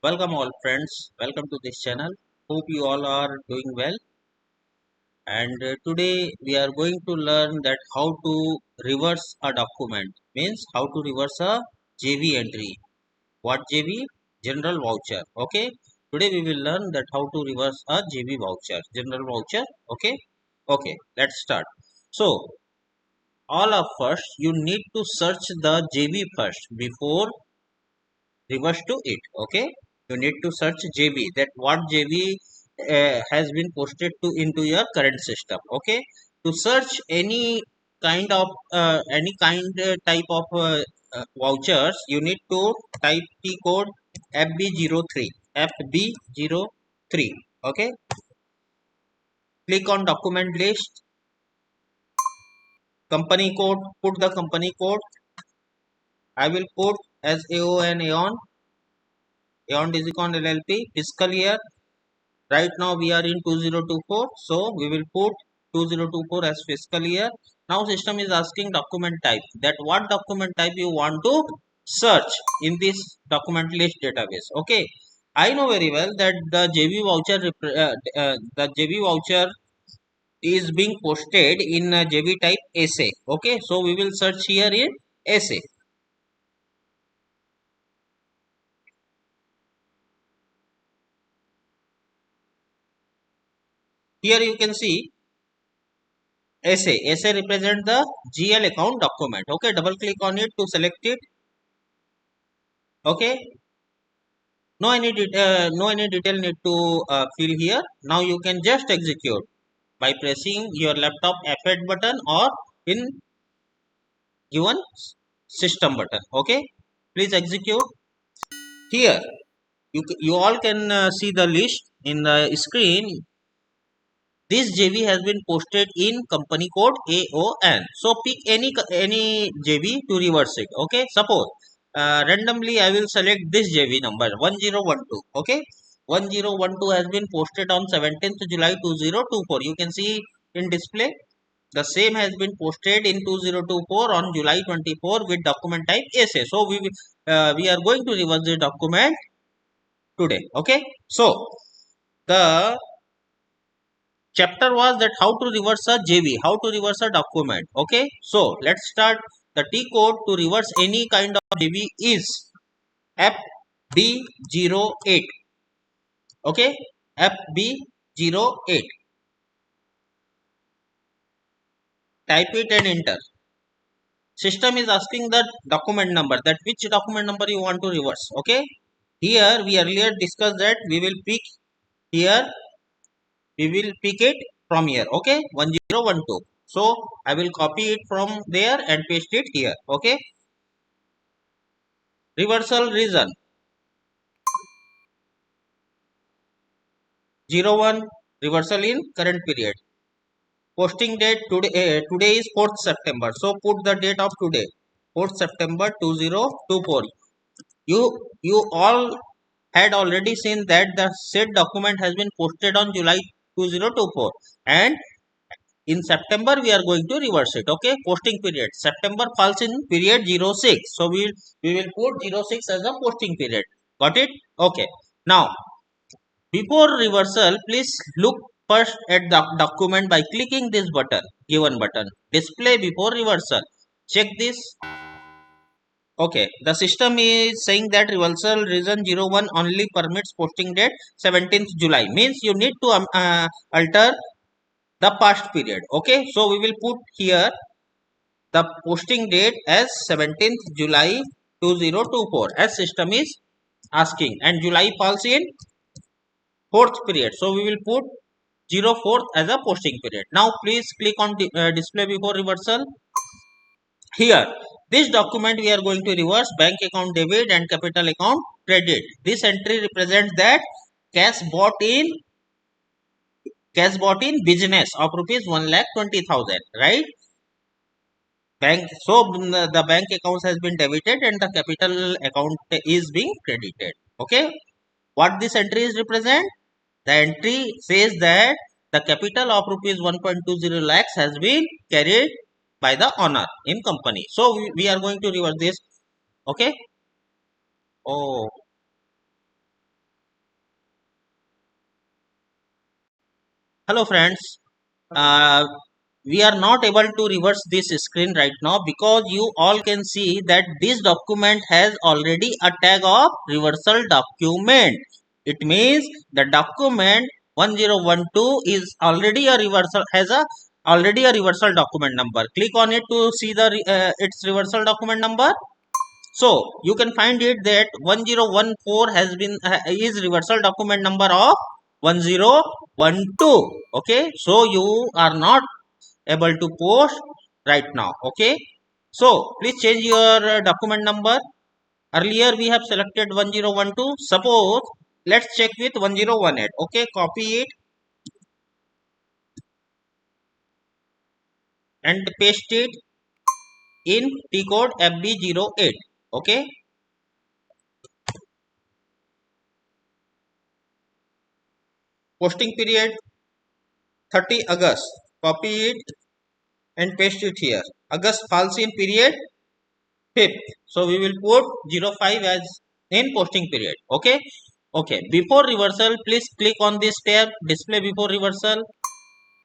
Welcome all friends. Welcome to this channel. Hope you all are doing well. And today we are going to learn that how to reverse a document. Means how to reverse a JV entry. What JV? General voucher. Okay. Today we will learn that how to reverse a JV voucher. General voucher. Okay. Okay. Let's start. So all of first you need to search the JV first before reverse to it. Okay, you need to search JV, that what JV has been posted to into your current system. Okay, to search any kind type of vouchers, you need to type T code FB03 FB03. Okay, click on document list, company code, put the company code. I will put as AON Aeon Digicon LLP fiscal year. Right now we are in 2024, so we will put 2024 as fiscal year. Now system is asking document type, that what document type you want to search in this document list database. Okay, I know very well that the JV voucher is being posted in JV type SA. Okay, so we will search here in SA. Here you can see SA represent the GL account document. Okay, double click on it to select it. Okay, no any detail need to fill here. Now you can just execute by pressing your laptop F8 button or in given system button. Okay, please execute. Here you all can see the list in the screen. This JV has been posted in company code AON. So pick any JV to reverse it. Okay. Suppose randomly I will select this JV number 1012. Okay. 1012 has been posted on 17th July 2024. You can see in display. The same has been posted in 2024 on July 24 with document type SA. So we are going to reverse the document today. Okay. So the chapter was that how to reverse a JV, how to reverse a document. Okay, so let's start. The T code to reverse any kind of JV is FB08. Okay, FB08. Type it and enter. System is asking the document number, that which document number you want to reverse. Okay, here we earlier discussed that we will pick here, we will pick it from here. Okay, 1012. So I will copy it from there and paste it here. Okay, reversal reason 01, reversal in current period. Posting date today is 4th September. So put the date of today, 4th September 2024. You all had already seen that the said document has been posted on July 2024, and in September we are going to reverse it. Okay, posting period September falls in period 06, so we will put 06 as a posting period. Got it? Okay, now before reversal, please look first at the document by clicking this button, given button, display before reversal. Check this. Okay, the system is saying that reversal reason 01 only permits posting date 17th July. Means you need to alter the past period. Okay, so we will put here the posting date as 17th July 2024 as system is asking, and July falls in 4th period, so we will put 04th as a posting period. Now please click on display before reversal. Here this document we are going to reverse bank account debit and capital account credit. This entry represents that cash bought in business of rupees 1,20,000, right? Bank, so the bank accounts has been debited and the capital account is being credited. Okay, what this entry is represent? The entry says that the capital of rupees 1.20 lakhs has been carried by the owner in company. So we are going to reverse this. Okay. Oh, Hello friends. Uh, we are not able to reverse this screen right now because you all can see that this document has already a tag of reversal document. It means the document 1012 is already a reversal, has a already a reversal document number. Click on it to see the its reversal document number. So you can find it that 1014 has been is reversal document number of 1012. Okay, so you are not able to post right now. Okay, so please change your document number. Earlier we have selected 1012. Suppose let's check with 1018. Okay, copy it and paste it in T code FB08. Okay, posting period 30 August. Copy it and paste it here. August falls in period 5th. So we will put 05 as in posting period. Okay. Okay. Before reversal, please click on this tab, display before reversal.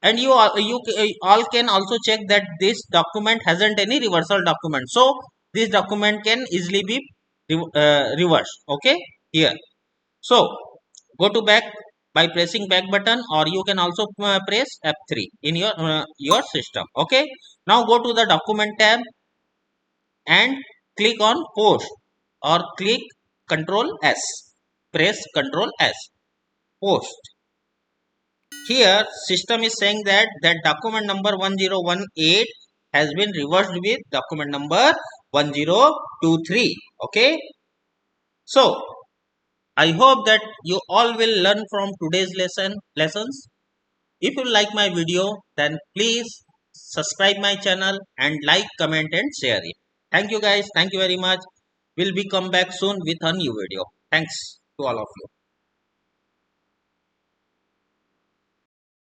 And all can also check that this document hasn't any reversal document. So this document can easily be reversed. Okay. Here. So go to back by pressing back button, or you can also press F3 in your system. Okay. Now go to the document tab and click on post, or click Control S. Press Control S. Post. Here system is saying that document number 1018 has been reversed with document number 1023. Okay. So I hope that you all will learn from today's lessons. If you like my video, then please subscribe my channel and like, comment and share it. Thank you guys. Thank you very much. We'll be come back soon with a new video. Thanks to all of you.